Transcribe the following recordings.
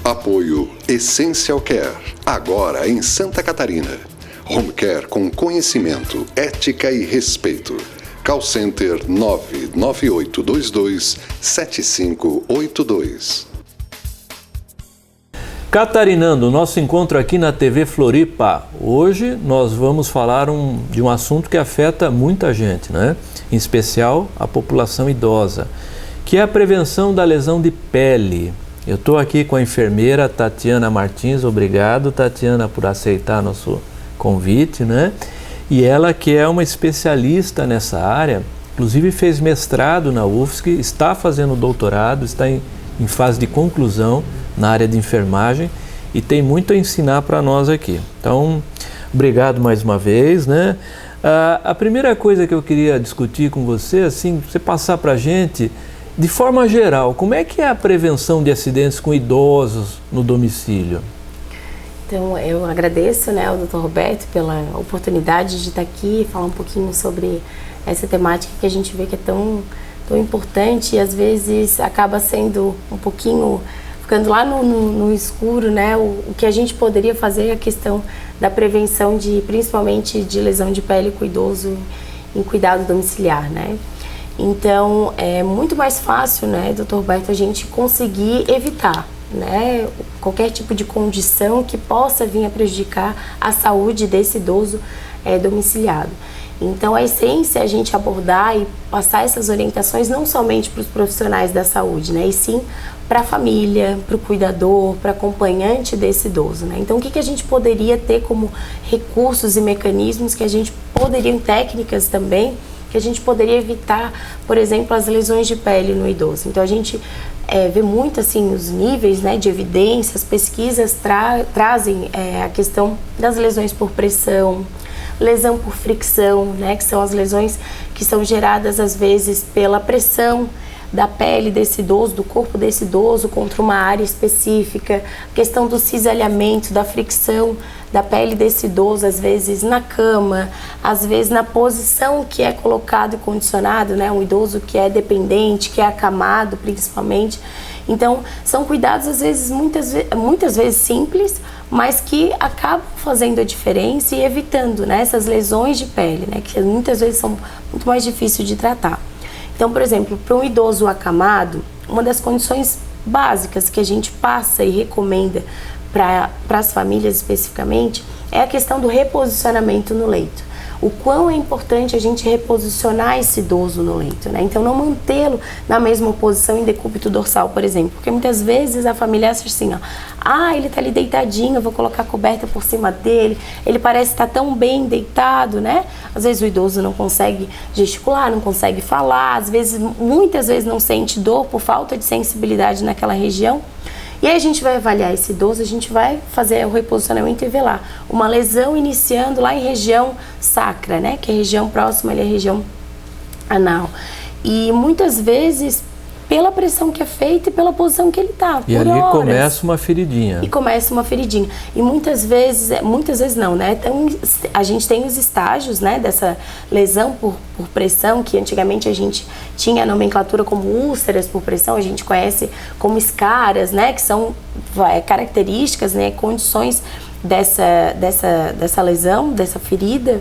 Apoio Essential Care, agora em Santa Catarina. Home Care com conhecimento, ética e respeito. Call Center 99822-7582. Catarinando, nosso encontro aqui na TV Floripa. Hoje nós vamos falar de um assunto que afeta muita gente, né? Em especial a população idosa, que é a prevenção da lesão de pele. Eu estou aqui com a enfermeira Tatiana Martins. Obrigado, Tatiana, por aceitar nosso convite, né? E ela que é uma especialista nessa área, inclusive fez mestrado na UFSC, está fazendo doutorado, está em fase de conclusão na área de enfermagem e tem muito a ensinar para nós aqui. Então, obrigado mais uma vez, né? A primeira coisa que eu queria discutir com você, assim, você passar para a gente, de forma geral, como é que é a prevenção de acidentes com idosos no domicílio? Então, eu agradeço, né, ao Dr. Roberto pela oportunidade de estar aqui e falar um pouquinho sobre essa temática que a gente vê que é tão importante e às vezes acaba sendo um pouquinho, ficando lá no escuro, né, o que a gente poderia fazer, a questão da prevenção principalmente de lesão de pele com idoso em cuidado domiciliar, né. Então, é muito mais fácil, né, Dr. Roberto, a gente conseguir evitar, né, qualquer tipo de condição que possa vir a prejudicar a saúde desse idoso domiciliado. Então, a essência é a gente abordar e passar essas orientações não somente para os profissionais da saúde, né, e sim para a família, para o cuidador, para o acompanhante desse idoso, né. Então, o que a gente poderia ter como recursos e mecanismos que a gente poderia, técnicas também, que a gente poderia evitar, por exemplo, as lesões de pele no idoso. Então, a gente vê muito, assim, os níveis, né, de evidências, pesquisas trazem a questão das lesões por pressão, lesão por fricção, né, que são as lesões que são geradas, às vezes, pela pressão da pele desse idoso, do corpo desse idoso contra uma área específica, a questão do cisalhamento, da fricção da pele desse idoso, às vezes na cama, às vezes na posição que é colocado e condicionado, né, um idoso que é dependente, que é acamado principalmente. Então, são cuidados, às vezes, muitas vezes simples, mas que acabam fazendo a diferença e evitando, né, essas lesões de pele, né, que muitas vezes são muito mais difíceis de tratar. Então, por exemplo, para um idoso acamado, uma das condições básicas que a gente passa e recomenda para as famílias especificamente é a questão do reposicionamento no leito. O quão é importante a gente reposicionar esse idoso no leito, né? Então, não mantê-lo na mesma posição em decúbito dorsal, por exemplo, porque muitas vezes a família acha assim, ó, ele tá ali deitadinho, eu vou colocar a coberta por cima dele, ele parece estar tão bem deitado, né? Às vezes o idoso não consegue gesticular, não consegue falar, muitas vezes não sente dor por falta de sensibilidade naquela região. E aí a gente vai avaliar esse idoso, a gente vai fazer o reposicionamento e ver lá uma lesão iniciando lá em região sacra, né? Que é a região próxima ali, a região anal. E muitas vezes pela pressão que é feita e pela posição que ele está. E ali começa uma feridinha. E começa uma feridinha. E muitas vezes não, né? Então, a gente tem os estágios, né, dessa lesão por pressão, que antigamente a gente tinha a nomenclatura como úlceras por pressão, a gente conhece como escaras, né, que são características, né, condições dessa lesão, dessa ferida.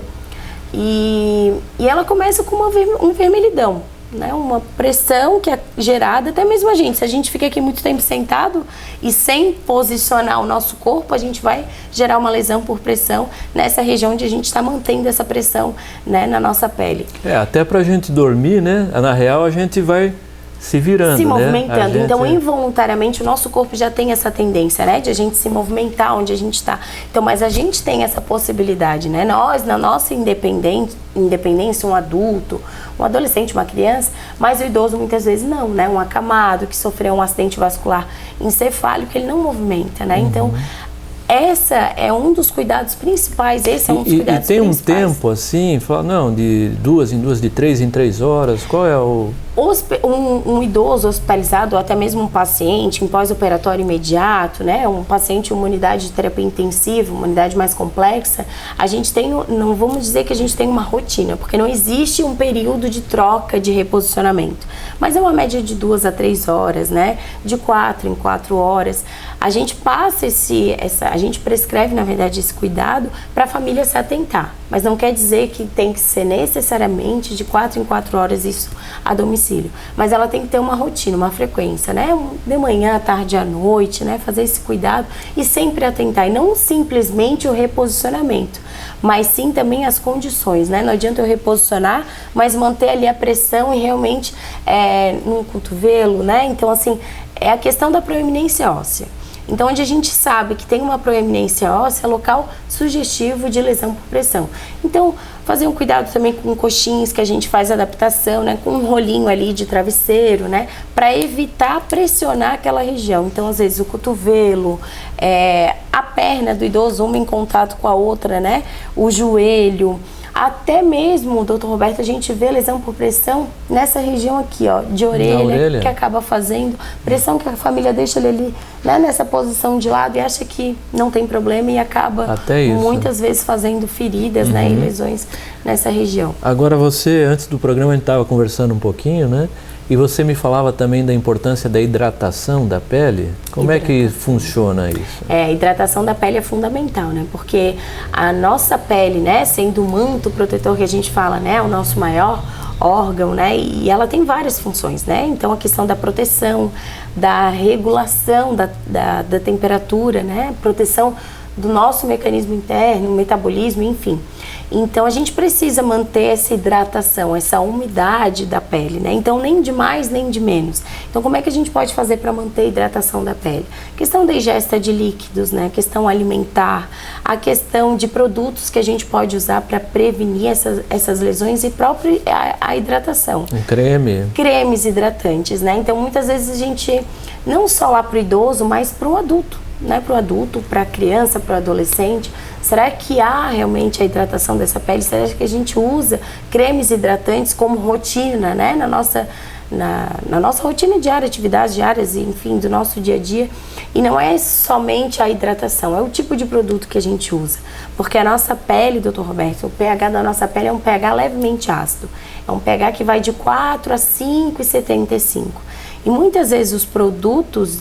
E ela começa com um vermelhidão, né, uma pressão que é gerada, até mesmo se a gente fica aqui muito tempo sentado e sem posicionar o nosso corpo, a gente vai gerar uma lesão por pressão nessa região onde a gente está mantendo essa pressão, né, na nossa pele. Até para a gente dormir, né, na real a gente vai se virando, se movimentando, né? Então involuntariamente o nosso corpo já tem essa tendência, né, de a gente se movimentar onde a gente está. Então, mas a gente tem essa possibilidade, né, nós, na nossa independência, um adulto, um adolescente, uma criança, mas o idoso muitas vezes não, né, um acamado que sofreu um acidente vascular encefálico, ele não movimenta, né, Então essa é um dos cuidados principais, esse é um dos cuidados principais. E tem principais. Um tempo assim, fala, não, de 2 em 2, de 3 em 3 horas, qual é o um idoso hospitalizado, ou até mesmo um paciente em pós-operatório imediato, né, um paciente em uma unidade de terapia intensiva, uma unidade mais complexa, a gente tem, não vamos dizer que a gente tem uma rotina, porque não existe um período de troca de reposicionamento, mas é uma média de 2 a 3 horas, né, de 4 em 4 horas. A gente passa a gente prescreve, na verdade, esse cuidado para a família se atentar, mas não quer dizer que tem que ser necessariamente de 4 em 4 horas isso a domicílio, mas ela tem que ter uma rotina, uma frequência, né, de manhã, à tarde, à noite, né, fazer esse cuidado e sempre atentar, e não simplesmente o reposicionamento, mas sim também as condições, né, não adianta eu reposicionar, mas manter ali a pressão e realmente no cotovelo, né, então assim, é a questão da proeminência óssea. Então, onde a gente sabe que tem uma proeminência óssea, é local sugestivo de lesão por pressão. Então, fazer um cuidado também com coxins, que a gente faz adaptação, né, com um rolinho ali de travesseiro, né, para evitar pressionar aquela região. Então, às vezes, o cotovelo, a perna do idoso, uma em contato com a outra, né, o joelho. Até mesmo, doutor Roberto, a gente vê lesão por pressão nessa região aqui, ó, de orelha, que acaba fazendo pressão que a família deixa ele ali, né, nessa posição de lado e acha que não tem problema e acaba muitas vezes fazendo feridas, né, e lesões nessa região. Agora você, antes do programa, a gente estava conversando um pouquinho, né? E você me falava também da importância da hidratação da pele. Como é que funciona isso? A hidratação da pele é fundamental, né? Porque a nossa pele, né, sendo o manto protetor que a gente fala, né, o nosso maior órgão, né, e ela tem várias funções, né? Então a questão da proteção, da regulação da temperatura, né, proteção do nosso mecanismo interno, metabolismo, enfim. Então a gente precisa manter essa hidratação, essa umidade da pele, né? Então nem de mais nem de menos. Então como é que a gente pode fazer para manter a hidratação da pele? Questão da ingesta de líquidos, né? Questão alimentar, a questão de produtos que a gente pode usar para prevenir essas lesões e própria a hidratação. Um creme. Cremes hidratantes, né? Então muitas vezes a gente, não só lá para o idoso, mas para o adulto, né, para o adulto, para a criança, para o adolescente. Será que há realmente a hidratação dessa pele? Será que a gente usa cremes hidratantes como rotina, né, na nossa rotina diária, atividades diárias, enfim, do nosso dia a dia? E não é somente a hidratação, é o tipo de produto que a gente usa. Porque a nossa pele, doutor Roberto, o pH da nossa pele é um pH levemente ácido. É um pH que vai de 4 a 5,75. E muitas vezes os produtos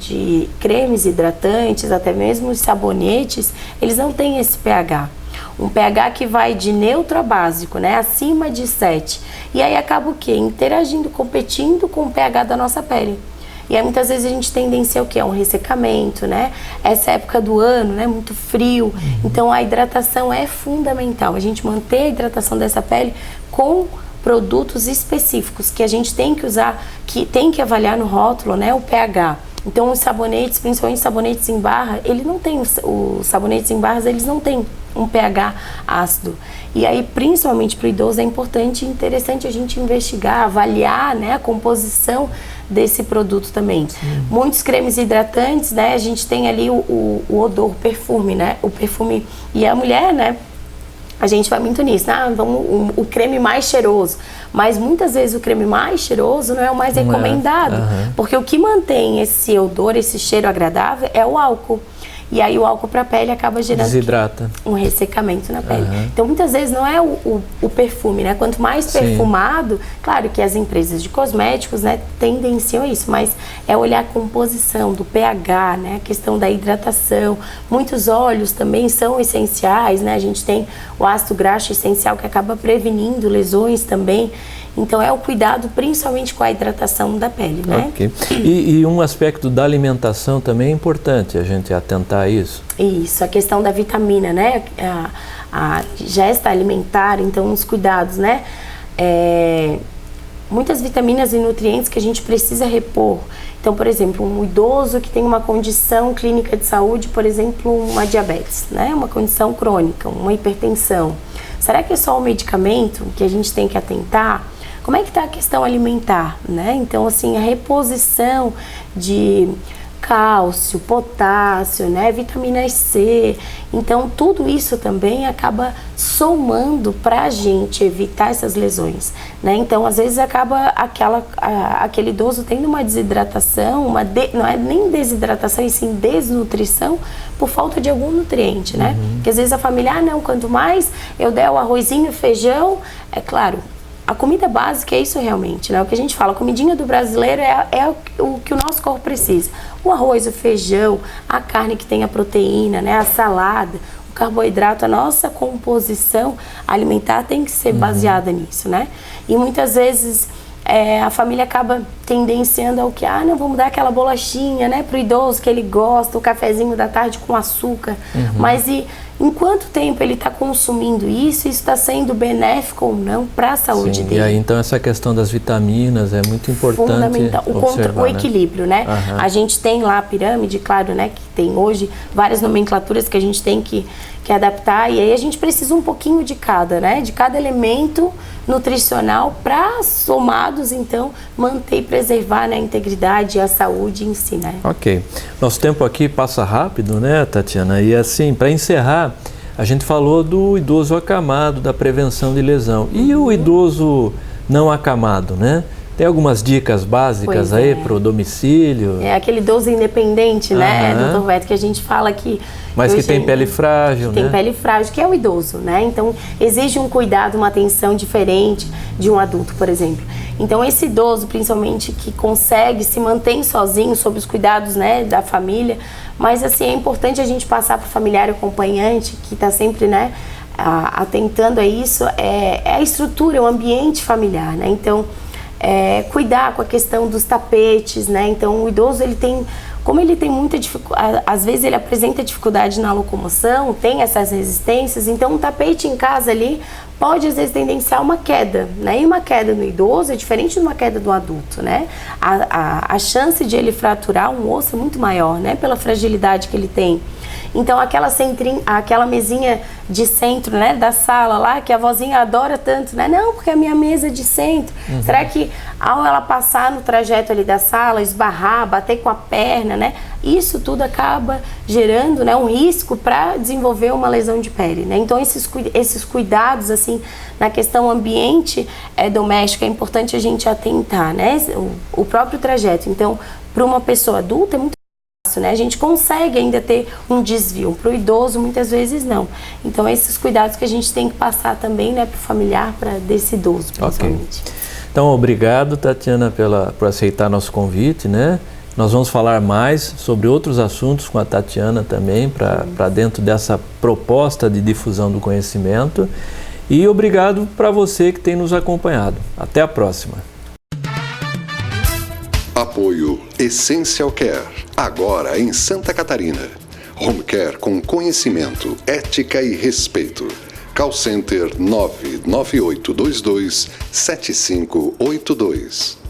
de cremes hidratantes, até mesmo os sabonetes, eles não têm esse pH. Um pH que vai de neutro a básico, né, acima de 7. E aí acaba o quê? Interagindo, competindo com o pH da nossa pele. E aí muitas vezes a gente tendencia o quê? A um ressecamento, né? Essa época do ano, né? Muito frio. Então a hidratação é fundamental. A gente manter a hidratação dessa pele com produtos específicos que a gente tem que usar, que tem que avaliar no rótulo, né, o pH. Então os sabonetes, principalmente sabonetes em barra, ele não tem, os sabonetes em barras, eles não têm um pH ácido. E aí, principalmente para o idoso, é importante e interessante a gente investigar, avaliar, né, a composição desse produto também. Muitos cremes hidratantes, né, a gente tem ali o odor, o perfume, né, o perfume, e a mulher, né, a gente vai muito nisso, vamos o creme mais cheiroso. Mas muitas vezes o creme mais cheiroso não é o mais recomendado. Porque o que mantém esse odor, esse cheiro agradável é o álcool. E aí o álcool para a pele acaba gerando desidrata, um ressecamento na pele. Então muitas vezes não é o perfume, né? Quanto mais perfumado, claro que as empresas de cosméticos, né, tendenciam a isso, mas é olhar a composição do pH, né? A questão da hidratação. Muitos óleos também são essenciais, né? A gente tem o ácido graxo essencial que acaba prevenindo lesões também. Então é o cuidado principalmente com a hidratação da pele, né? Okay. E um aspecto da alimentação também é importante a gente atentar a isso. Isso, a questão da vitamina, né? A ingesta alimentar, então os cuidados, né? Muitas vitaminas e nutrientes que a gente precisa repor. Então, por exemplo, um idoso que tem uma condição clínica de saúde, por exemplo, uma diabetes, né? Uma condição crônica, uma hipertensão. Será que é só o medicamento que a gente tem que atentar? Como é que está a questão alimentar, né? Então, assim, a reposição de cálcio, potássio, né, vitamina C. Então, tudo isso também acaba somando para a gente evitar essas lesões, né? Então, às vezes acaba aquele idoso tendo uma desidratação, não é nem desidratação, e sim desnutrição por falta de algum nutriente, né? Porque às vezes a família, não, quanto mais eu der o arrozinho, feijão, é claro, a comida básica é isso realmente, né? O que a gente fala, a comidinha do brasileiro é o que o nosso corpo precisa. O arroz, o feijão, a carne que tem a proteína, né? A salada, o carboidrato, a nossa composição alimentar tem que ser baseada nisso, né? E muitas vezes a família acaba tendenciando ao que, não, vamos dar aquela bolachinha, né, pro idoso que ele gosta, o cafezinho da tarde com açúcar. Mas em quanto tempo ele está consumindo isso está sendo benéfico ou não para a saúde dele? E aí, então, essa questão das vitaminas é muito importante. Fundamental. O equilíbrio, né? A gente tem lá a pirâmide, claro, né, que tem hoje várias nomenclaturas que a gente tem que adaptar, e aí a gente precisa um pouquinho de cada, né? De cada elemento nutricional para, somados, então, manter e preservar, né, a integridade e a saúde em si, né? Ok. Nosso tempo aqui passa rápido, né, Tatiana? E assim, para encerrar, a gente falou do idoso acamado, da prevenção de lesão. E o idoso não acamado, né? Tem algumas dicas básicas aí para o domicílio? É aquele idoso independente, né, doutor Beto, que a gente fala que... Mas que tem pele frágil, né? Tem pele frágil, que é o idoso, né? Então, exige um cuidado, uma atenção diferente de um adulto, por exemplo. Então, esse idoso, principalmente, que consegue, se mantém sozinho, sob os cuidados, né, da família. Mas, assim, é importante a gente passar para o familiar e acompanhante, que está sempre, né, atentando a isso, é a estrutura, o ambiente familiar, né? Então, cuidar com a questão dos tapetes, né? Então, o idoso, como ele tem muita dificuldade, às vezes ele apresenta dificuldade na locomoção, tem essas resistências, então um tapete em casa ali pode às vezes tendenciar uma queda, né? E uma queda no idoso é diferente de uma queda do adulto, né? A chance de ele fraturar um osso é muito maior, né? Pela fragilidade que ele tem. Então aquela mesinha de centro, né, da sala lá, que a vozinha adora tanto, né? Não, porque é a minha mesa de centro. Será que ao ela passar no trajeto ali da sala, esbarrar, bater com a perna, né? Isso tudo acaba gerando, né, um risco para desenvolver uma lesão de pele, né? Então esses cuidados, assim, na questão ambiente doméstico, é importante a gente atentar, né? O próprio trajeto. Então, para uma pessoa adulta é muito fácil, né? A gente consegue ainda ter um desvio. Para o idoso, muitas vezes não. Então, esses cuidados que a gente tem que passar também, né, para o familiar, desse idoso, principalmente. Okay. Então, obrigado, Tatiana, por aceitar nosso convite, né? Nós vamos falar mais sobre outros assuntos com a Tatiana também, para dentro dessa proposta de difusão do conhecimento. E obrigado para você que tem nos acompanhado. Até a próxima. Apoio Essential Care, agora em Santa Catarina. Home Care com conhecimento, ética e respeito. Call Center 99822 7582.